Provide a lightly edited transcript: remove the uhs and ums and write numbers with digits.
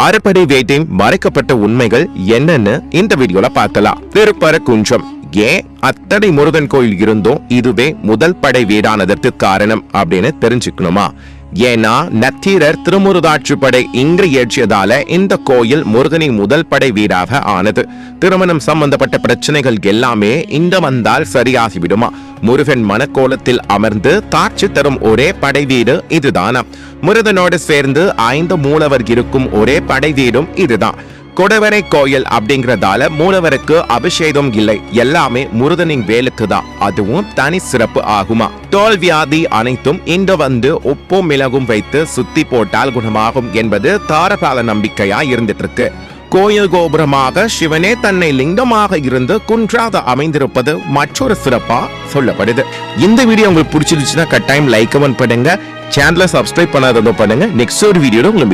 அறுபடை வேட்டை மறைக்கப்பட்ட உண்மைகள் என்னன்னு இந்த வீடியோல பார்க்கலாம். திருப்பரங்குன்றம் ஏன் அத்தனை முருகன் கோயில் இருந்தும் இதுவே முதல் படை வீடானதற்கு காரணம் அப்படின்னு தெரிஞ்சுக்கணுமா? ஏன்னா நத்தீரர் திருமுருகாற்றுப்படை இங்கு ஏற்றியதால இந்த கோயில் முருகனின் முதல் படை வீடாக ஆனது. திருமணம் சம்பந்தப்பட்ட பிரச்சனைகள் எல்லாமே இந்த வந்தால் சரியாகிவிடுமா? முருகன் மனக்கோலத்தில் அமர்ந்து காட்சி தரும் ஒரே படை வீடு இதுதானா? முருகனோடு சேர்ந்து 5 மூலவர் இருக்கும் ஒரே படை வீடும் இதுதான். கொடவரை கோயில் அப்படிங்கறதால மூலவருக்கு அபிஷேகம் இல்லை, எல்லாமே முருகனின் வேலுக்கு தான். அதுவும் தனி சிறப்பு ஆகுமா? தோல் வியாதி அனைத்தும் இங்க வந்து உப்பும் மிளகும் வைத்து சுத்தி போட்டால் குணமாகும் என்பது தாரகால நம்பிக்கையா இருந்துட்டு இருக்கு. கோயில் கோபுரமாக சிவனே தன்னை லிங்கமாக இருந்து குன்றாக அமைந்திருப்பது மற்றொரு சிறப்பா சொல்லப்படுது. இந்த வீடியோ உங்களுக்கு பிடிச்சிருச்சுன்னா கட்டாயம் லைக் கமெண்ட் பண்ணுங்க, சேனலை சப்ஸ்கிரைப் பண்ணாததோ பண்ணுங்க. நெக்ஸ்ட் ஒரு வீடியோல உங்களை